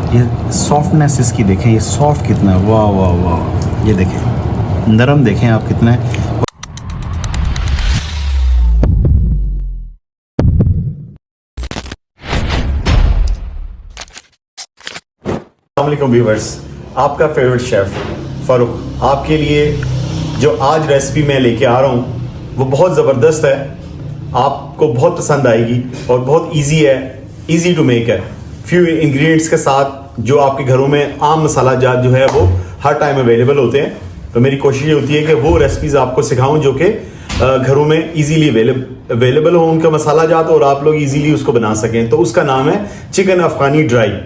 ये सॉफ्टनेस इसकी देखें, ये सॉफ्ट कितना है, वाह वाह वाह। ये देखें नरम, देखें आप कितना है। अस्सलामुअलैकुम व्यूअर्स, आपका फेवरेट शेफ फारूक आपके लिए जो आज रेसिपी मैं लेके आ रहा हूँ वो बहुत ज़बरदस्त है, आपको बहुत पसंद आएगी और बहुत इजी है, इजी टू मेक है। फ्यू इंग्रेडिएंट्स के साथ जो आपके घरों में आम मसाला जात जो है वो हर टाइम अवेलेबल होते हैं। तो मेरी कोशिश ये होती है कि वो रेसिपीज़ आपको सिखाऊं जो कि घरों में इजीली अवेलेबल हो उनका मसाला जात और आप लोग इजीली उसको बना सकें। तो उसका नाम है चिकन अफगानी ड्राई।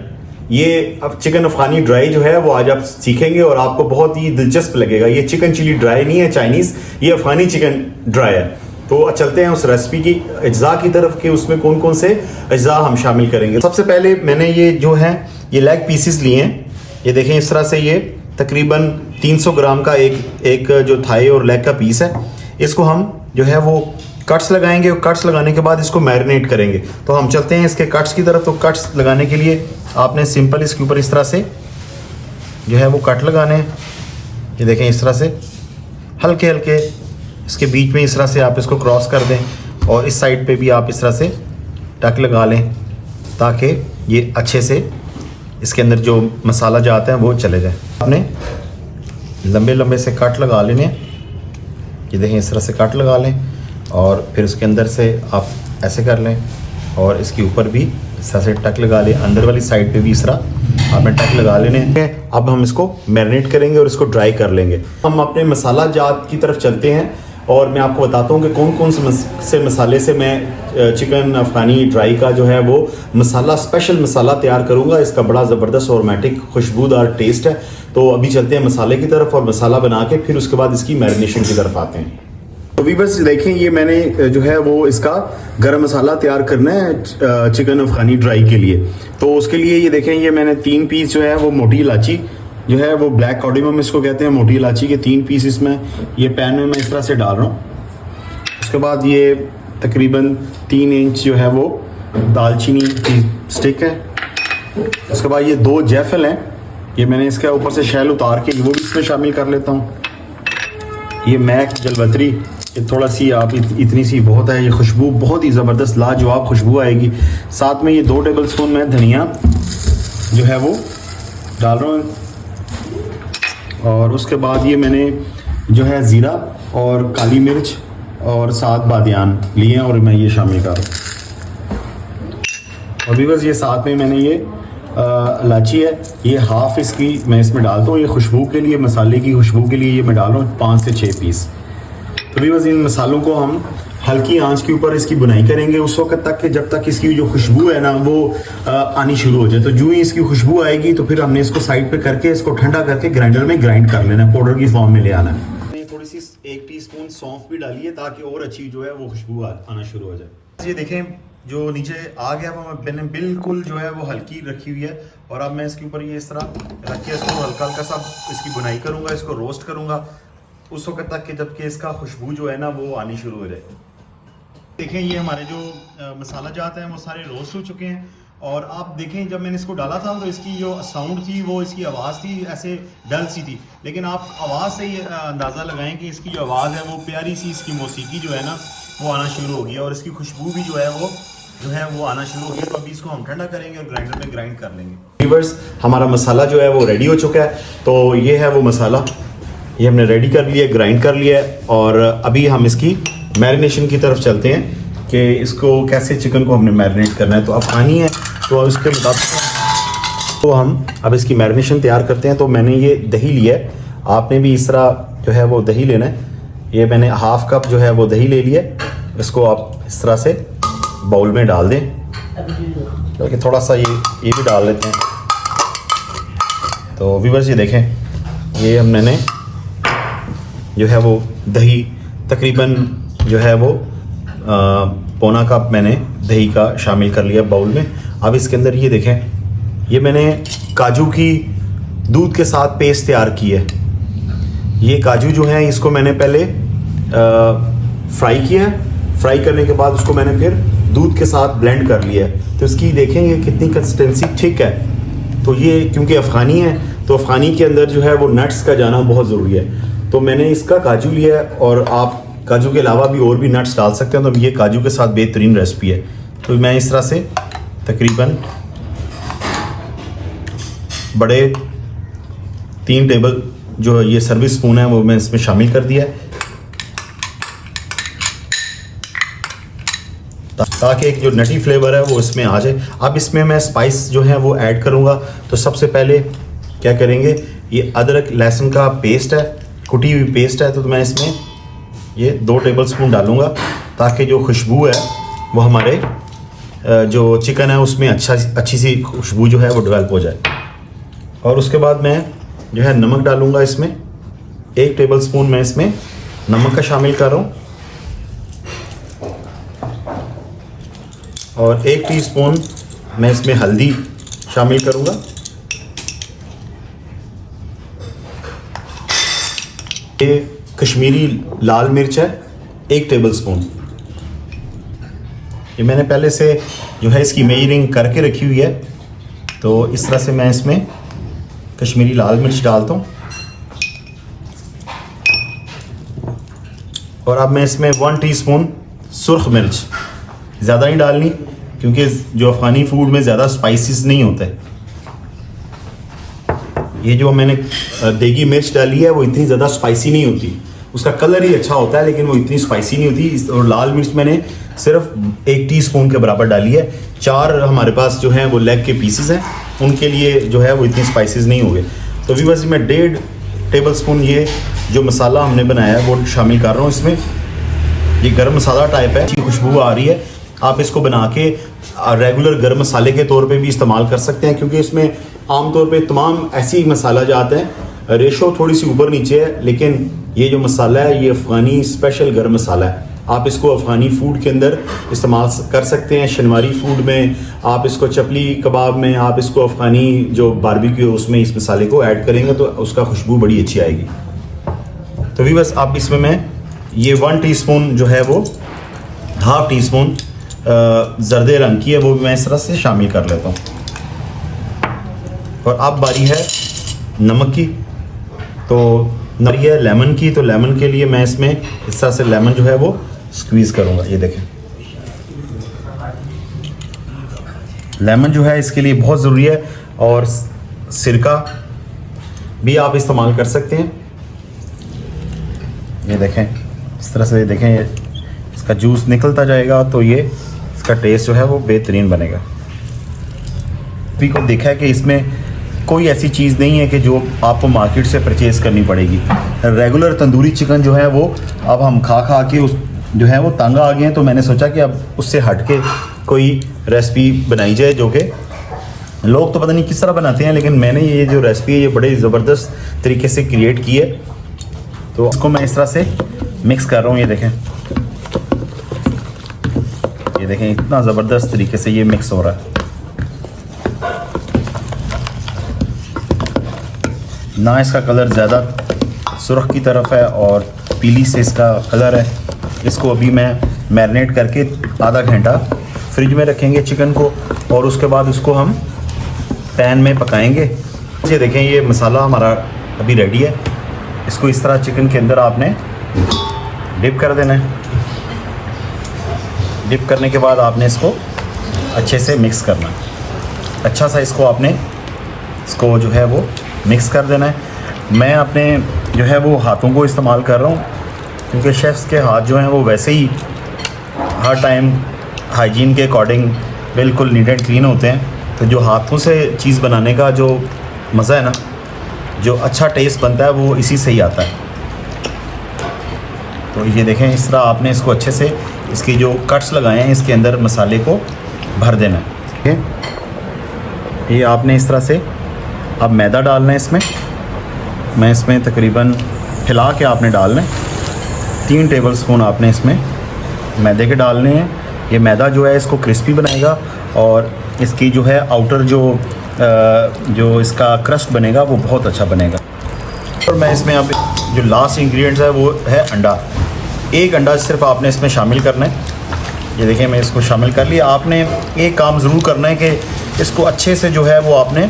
ये अब चिकन अफगानी ड्राई जो है वो आज आप सीखेंगे और आपको बहुत ही दिलचस्प लगेगा। ये चिकन चिली ड्राई नहीं है चाइनीज़, ये अफगानी चिकन ड्राई है। तो चलते हैं उस रेसिपी की अज्जा की तरफ कि उसमें कौन कौन से अज्जा हम शामिल करेंगे। सबसे पहले मैंने ये जो है ये लेग पीसेस लिए हैं। ये देखें इस तरह से ये तकरीबन 300 ग्राम का एक जो थाई और लेग का पीस है। इसको हम जो है वो कट्स लगाएंगे और कट्स लगाने के बाद इसको मैरिनेट करेंगे। तो हम चलते हैं इसके कट्स की तरफ। तो कट्स लगाने के लिए आपने सिंपल इसके ऊपर इस तरह से जो है वो कट लगाने हैं। ये देखें इस तरह से हल्के हल्के इसके बीच में इस तरह से आप इसको क्रॉस कर दें और इस साइड पे भी आप इस तरह से टक लगा लें ताकि ये अच्छे से इसके अंदर जो मसाला जाता है वो चले जाए। आपने लंबे लंबे से कट लगा लेने, ये देखें इस तरह से कट लगा लें और फिर उसके अंदर से आप ऐसे कर लें और इसके ऊपर भी इस तरह से टक लगा लें। अंदर वाली साइड पे भी इस तरह आपने टक लगा लेने हैं। अब हम इसको मैरिनेट करेंगे और इसको ड्राई कर लेंगे। हम अपने मसाला जात की तरफ चलते हैं और मैं आपको बताता हूँ कि कौन कौन से मसाले से मैं चिकन अफगानी ड्राई का जो है वो मसाला स्पेशल मसाला तैयार करूँगा। इसका बड़ा ज़बरदस्त अरोमेटिक खुशबूदार टेस्ट है। तो अभी चलते हैं मसाले की तरफ और मसाला बना के फिर उसके बाद इसकी मैरिनेशन की तरफ आते हैं। तो व्यूअर्स देखें ये मैंने जो है वो इसका गरम मसाला तैयार करना है चिकन अफगानी ड्राई के लिए। तो उसके लिए ये देखें ये मैंने 3 पीस जो है वो मोटी इलायची जो है वो ब्लैक कार्डेमम इसको कहते हैं, मोटी इलायची के 3 पीस इसमें ये पैन में मैं इस तरह से डाल रहा हूँ। उसके बाद ये तकरीबन 3 इंच जो है वो दालचीनी की स्टिक है। उसके बाद ये 2 जायफल हैं, ये मैंने इसके ऊपर से शैल उतार के वो भी इसमें शामिल कर लेता हूँ। ये मैक जलवतरी, ये थोड़ा सी आप इतनी सी बहुत है। ये खुशबू बहुत ही ज़बरदस्त लाजवाब खुशबू आएगी। साथ में ये 2 टेबल स्पून मैं धनिया जो है वो डाल रहा हूँ और उसके बाद ये मैंने जो है ज़ीरा और काली मिर्च और 7 बादियान लिए हैं और मैं ये शामिल कर रहा हूँ। और भी बस ये साथ में मैंने ये इलायची है, ये हाफ इसकी मैं इसमें डालता हूँ। ये खुशबू के लिए, मसाले की खुशबू के लिए ये मैं डाल रहा हूँ 5 से 6 पीस। तो भी बस इन मसालों को हम हल्की आंच के ऊपर इसकी बुनाई करेंगे उस वक्त तक कि जब तक इसकी जो खुशबू है ना वो आनी शुरू हो जाए। तो जो ही इसकी खुशबू आएगी तो फिर हमने इसको साइड पे करके इसको ठंडा करके ग्राइंडर में ग्राइंड कर लेना है, पाउडर की फॉर्म में ले आना है। थोड़ी सी 1 टीस्पून सौंफ भी डालिए ताकि और अच्छी जो है वो खुशबू आना शुरू हो जाए। ये देखें जो नीचे आ गया वो मैंने बिल्कुल जो है वो हल्की रखी हुई है और अब मैं इसके ऊपर ये इस तरह रख के इसको हल्का हल्का सा इसकी बुनाई करूँगा, इसको रोस्ट करूँगा उस वक्त तक कि जबकि इसका खुशबू जो है ना वो आनी शुरू हो जाए। देखें ये हमारे जो मसाला जात हैं वो सारे रोस्ट हो चुके हैं और आप देखें जब मैंने इसको डाला था तो इसकी जो साउंड थी वो इसकी आवाज़ थी ऐसे डल सी थी, लेकिन आप आवाज़ से ही अंदाज़ा लगाएं कि इसकी जो आवाज़ है वो प्यारी सी इसकी मौसीकी जो है ना वो आना शुरू होगी और इसकी खुशबू भी जो है वो आना शुरू होगी। तो अभी इसको हम ठंडा करेंगे और ग्राइंडर में ग्राइंड कर लेंगे। व्यूअर्स हमारा मसाला जो है वो रेडी हो चुका है। तो ये है वो मसाला, ये हमने रेडी कर लिया, ग्राइंड कर लिया है और अभी हम इसकी मैरिनेशन की तरफ चलते हैं कि इसको कैसे चिकन को हमने मैरिनेट करना है। तो अफगानी है तो उसके मुताबिक तो हम अब इसकी मैरिनेशन तैयार करते हैं। तो मैंने ये दही लिया है, आपने भी इस तरह जो है वो दही लेना है। ये मैंने हाफ कप जो है वो दही ले लिया, इसको आप इस तरह से बाउल में डाल दें, बल्कि थोड़ा सा ये भी डाल लेते हैं। तो व्यूअर्स ये देखें ये मैंने जो है वो दही तकरीबन जो है वो पौना कप मैंने दही का शामिल कर लिया बाउल में। अब इसके अंदर ये देखें ये मैंने काजू की दूध के साथ पेस्ट तैयार की है। ये काजू जो है इसको मैंने पहले फ्राई किया है, फ्राई करने के बाद उसको मैंने फिर दूध के साथ ब्लेंड कर लिया है। तो इसकी देखें ये कितनी कंसिस्टेंसी ठीक है। तो ये क्योंकि अफ़गानी है तो अफ़गानी के अंदर जो है वो नट्स का जाना बहुत ज़रूरी है। तो मैंने इसका काजू लिया है और आप काजू के अलावा भी और भी नट्स डाल सकते हैं। तो ये काजू के साथ बेहतरीन रेसिपी है। तो मैं इस तरह से तकरीबन बड़े 3 टेबल जो ये सर्विस स्पून है वो मैं इसमें शामिल कर दिया है, ताकि एक जो नटी फ्लेवर है वो इसमें आ जाए। अब इसमें मैं स्पाइस जो है वो ऐड करूँगा। तो सबसे पहले क्या करेंगे, ये अदरक लहसुन का पेस्ट है, कुटी हुई पेस्ट है, तो मैं इसमें ये 2 टेबल स्पून डालूँगा ताकि जो खुशबू है वो हमारे जो चिकन है उसमें अच्छी सी खुशबू जो है वो डेवलप हो जाए। और उसके बाद मैं जो है नमक डालूँगा इसमें, 1 टेबल स्पून मैं इसमें नमक का शामिल कर रहा हूँ और 1 टीस्पून मैं इसमें हल्दी शामिल करूँगा। ये कश्मीरी लाल मिर्च है 1 टेबल स्पून। ये मैंने पहले से जो है इसकी मेजरिंग करके रखी हुई है। तो इस तरह से मैं इसमें कश्मीरी लाल मिर्च डालता हूँ और अब मैं इसमें 1 टीस्पून सुर्ख मिर्च, ज़्यादा नहीं डालनी क्योंकि जो अफ़गानी फूड में ज़्यादा स्पाइसेस नहीं होते। ये जो मैंने देगी मिर्च डाली है वो इतनी ज़्यादा स्पाइसी नहीं होती, उसका कलर ही अच्छा होता है लेकिन वो इतनी स्पाइसी नहीं होती। और लाल मिर्च मैंने सिर्फ 1 टीस्पून के बराबर डाली है। 4 हमारे पास जो हैं वो लेग के पीसेस हैं, उनके लिए जो है वो इतनी स्पाइसेस नहीं होंगे। तो भी बस मैं 1.5 टेबल स्पून ये जो मसाला हमने बनाया है वो शामिल कर रहा हूँ इसमें। ये गरम मसाला टाइप है, अच्छी खुशबू आ रही है। आप इसको बना के रेगुलर गरम मसाले के तौर पे भी इस्तेमाल कर सकते हैं क्योंकि इसमें आमतौर पे तमाम ऐसे ही मसाला जाते हैं, रेशो थोड़ी सी ऊपर नीचे है, लेकिन ये जो मसाला है ये अफ़गानी स्पेशल गरम मसाला है। आप इसको अफ़गानी फूड के अंदर इस्तेमाल कर सकते हैं, शनवारी फूड में, आप इसको चपली कबाब में, आप इसको अफ़गानी जो बारबेक्यू उसमें इस मसाले को ऐड करेंगे तो उसका खुशबू बड़ी अच्छी आएगी। तो भी बस आप इसमें मैं ये 1 टीस्पून जो है वो ½ टीस्पून जर्दे रंग की है वो भी मैं इस तरह से शामिल कर लेता हूँ। और अब बारी है नमक की। तो बारी है लेमन की। तो लेमन के लिए मैं इसमें इस तरह से लेमन जो है वो स्क्वीज़ करूँगा। ये देखें, लेमन जो है इसके लिए बहुत ज़रूरी है। और सिरका भी आप इस्तेमाल कर सकते हैं। ये देखें, इस तरह से ये देखें, इसका जूस निकलता जाएगा तो ये इसका टेस्ट जो है वो बेहतरीन बनेगा। अभी को देखा है कि इसमें कोई ऐसी चीज़ नहीं है कि जो आपको मार्केट से परचेज़ करनी पड़ेगी। रेगुलर तंदूरी चिकन जो है वो अब हम खा खा के उस जो है वो तंग आ गए हैं। तो मैंने सोचा कि अब उससे हट के कोई रेसिपी बनाई जाए जो कि लोग तो पता नहीं किस तरह बनाते हैं, लेकिन मैंने ये जो रेसिपी है ये बड़े ज़बरदस्त तरीके से क्रिएट की है। तो उसको मैं इस तरह से मिक्स कर रहा हूँ। ये देखें इतना ज़बरदस्त तरीके से ये मिक्स हो रहा है। ना इसका कलर ज़्यादा सुर्ख की तरफ है और पीली से इसका कलर है। इसको अभी मैं मैरिनेट करके आधा घंटा फ्रिज में रखेंगे चिकन को और उसके बाद उसको हम पैन में पकाएंगे। ये देखें ये मसाला हमारा अभी रेडी है। इसको इस तरह चिकन के अंदर आपने डिप कर देना है। डिप करने के बाद आपने इसको अच्छे से मिक्स करना है। अच्छा सा इसको जो है वो मिक्स कर देना है। मैं अपने जो है वो हाथों को इस्तेमाल कर रहा हूँ क्योंकि शेफ़्स के हाथ जो हैं वो वैसे ही हर टाइम हाइजीन के अकॉर्डिंग बिल्कुल नीट एंड क्लीन होते हैं। तो जो हाथों से चीज़ बनाने का जो मज़ा है ना, जो अच्छा टेस्ट बनता है वो इसी से ही आता है। तो ये देखें इस तरह आपने इसको अच्छे से इसकी जो कट्स लगाए हैं इसके अंदर मसाले को भर देना है। ठीक है, ये आपने इस तरह से अब मैदा डालना है इसमें। मैं इसमें तकरीबन हिला के आपने डालना है। 3 टेबल स्पून आपने इसमें मैदे के डालने हैं। ये मैदा जो है इसको क्रिस्पी बनाएगा और इसकी जो है आउटर जो इसका क्रस्ट बनेगा वो बहुत अच्छा बनेगा। और मैं इसमें अब जो लास्ट इंग्रेडिएंट्स है वो है अंडा। 1 अंडा सिर्फ आपने इसमें शामिल करना है। ये देखिए मैं इसको शामिल कर लिया। आपने एक काम ज़रूर करना है कि इसको अच्छे से जो है वो आपने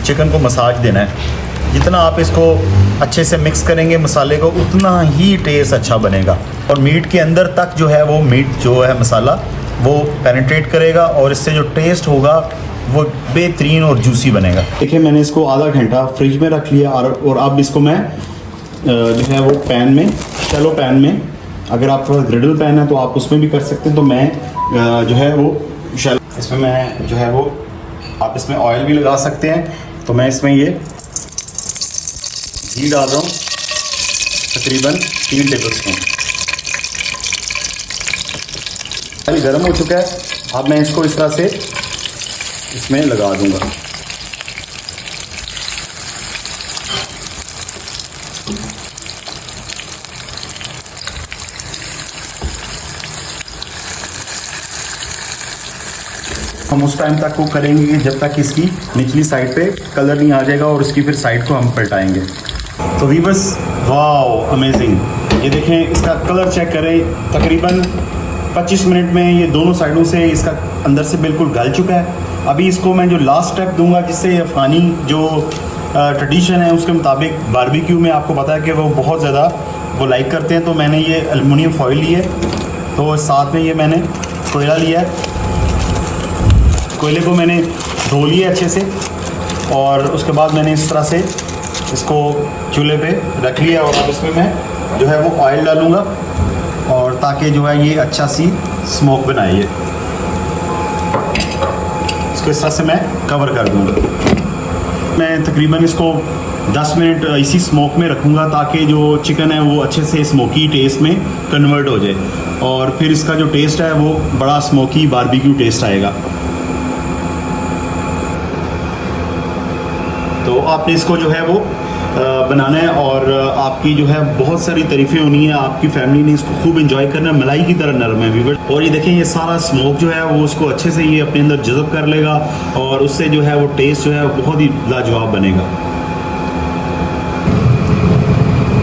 चिकन को मसाज देना है। जितना आप इसको अच्छे से मिक्स करेंगे मसाले को, उतना ही टेस्ट अच्छा बनेगा और मीट के अंदर तक जो है वो मीट जो है मसाला वो पेनिट्रेट करेगा और इससे जो टेस्ट होगा वो बेहतरीन और जूसी बनेगा। देखिए मैंने इसको आधा घंटा फ्रिज में रख लिया और अब इसको मैं जो है वो पैन में, शैलो पैन में, अगर आपके पास ग्रिडल पैन है तो आप उसमें भी कर सकते हैं, तो मैं जो है वो शैलो इसमें मैं जो है वो, आप इसमें ऑयल भी लगा सकते हैं। तो मैं इसमें ये घी डाल रहा हूँ तकरीबन 3 टेबल स्पून। ऑयल गर्म हो चुका है, अब मैं इसको इस तरह से इसमें लगा दूंगा। हम उस टाइम तक वो करेंगे कि जब तक इसकी निचली साइड पे कलर नहीं आ जाएगा और उसकी फिर साइड को हम पलटाएंगे। तो वीवर्स, वाओ अमेजिंग, ये देखें इसका कलर चेक करें, तकरीबन 25 मिनट में ये दोनों साइडों से इसका अंदर से बिल्कुल गल चुका है। अभी इसको मैं जो लास्ट स्टेप दूंगा, जिससे अफ़गानी जो ट्रेडिशन है उसके मुताबिक बारबेक्यू में आपको पता है कि वो बहुत ज़्यादा वो लाइक करते हैं, तो मैंने ये एलुमिनियम फॉइल ली है, तो साथ में ये मैंने कोयला लिया है। कोयले को मैंने धो लिया अच्छे से और उसके बाद मैंने इस तरह से इसको चूल्हे पे रख लिया और अब इसमें मैं जो है वो ऑयल डालूँगा और ताकि जो है ये अच्छा सी स्मोक बनाए। ये इसको इस तरह से मैं कवर कर दूँगा। मैं तकरीबन इसको 10 मिनट इसी स्मोक में रखूँगा ताकि जो चिकन है वो अच्छे से स्मोकी टेस्ट में कन्वर्ट हो जाए और फिर इसका जो टेस्ट है वो बड़ा स्मोकी बारबेक्यू टेस्ट आएगा। तो आपने इसको जो है वो बनाना है और आपकी जो है बहुत सारी तारीफ़ें होनी है, आपकी फैमिली ने इसको खूब एंजॉय करना है। मलाई की तरह नरम है वीवर, और ये देखें ये सारा स्मोक जो है वो उसको अच्छे से ये अपने अंदर जज़ब कर लेगा और उससे जो है वो टेस्ट जो है बहुत ही लाजवाब बनेगा।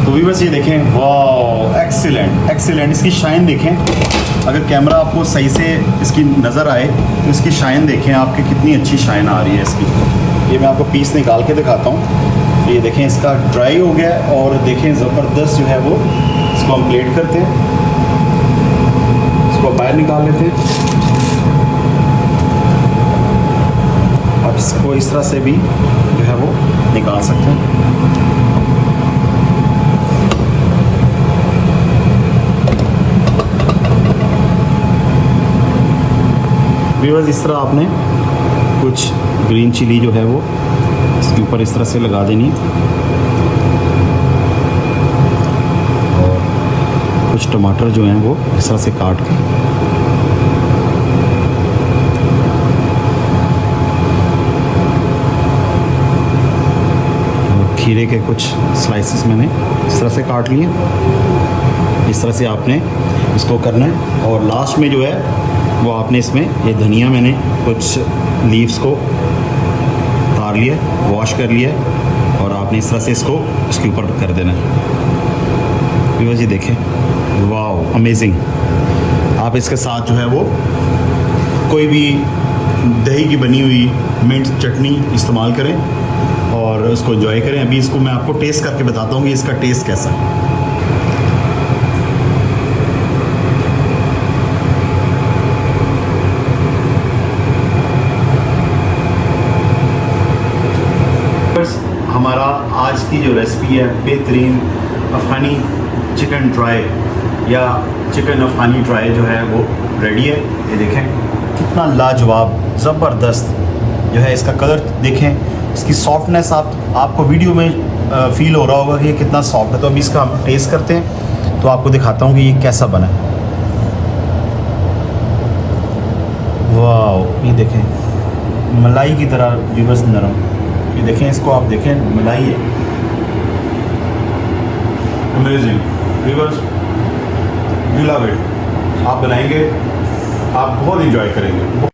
तो वीवर्स ये देखें, वाह एक्सीलेंट एक्सीलेंट, इसकी शाइन देखें, अगर कैमरा आपको सही से इसकी नज़र आए तो इसकी शाइन देखें आपके, कितनी अच्छी शाइन आ रही है इसकी। ये मैं आपको पीस निकाल के दिखाता हूँ। ये देखें इसका ड्राई हो गया है और देखें ज़बरदस्त जो है वो, इसको हम प्लेट करते हैं, इसको बाहर निकाल लेते हैं। अब इसको इस तरह से भी जो है वो निकाल सकते हैं। व्यूअर्स, इस तरह आपने कुछ ग्रीन चिली जो है वो इसके ऊपर इस तरह से लगा देनी और कुछ टमाटर जो हैं वो इस तरह से काट के और खीरे के कुछ स्लाइसेस मैंने इस तरह से काट लिए। इस तरह से आपने इसको करना है और लास्ट में जो है वो आपने इसमें ये धनिया, मैंने कुछ लीव्स को उतार लिया, वॉश कर लिया और आपने इस तरह से इसको इसके ऊपर कर देना है। व्यूअर्स ये देखें, वाह अमेजिंग। आप इसके साथ जो है वो कोई भी दही की बनी हुई मिंट चटनी इस्तेमाल करें और उसको एंजॉय करें। अभी इसको मैं आपको टेस्ट करके बताता हूँ कि इसका टेस्ट कैसा है। हमारा आज की जो रेसिपी है बेहतरीन अफ़गानी चिकन ड्राई या चिकन अफ़गानी ड्राई जो है वो रेडी है। ये देखें कितना लाजवाब ज़बरदस्त जो है, इसका कलर देखें, इसकी सॉफ्टनेस आपको वीडियो में फ़ील हो रहा होगा कि ये कितना सॉफ्ट है। तो अभी इसका हम टेस्ट करते हैं तो आपको दिखाता हूँ कि ये कैसा बना है। वाह, ये देखें मलाई की तरह व्यूअर्स नरम, ये देखें इसको आप देखें, मलाई है, amazing viewers, you love it. आप बनाएंगे, आप बहुत इंजॉय करेंगे।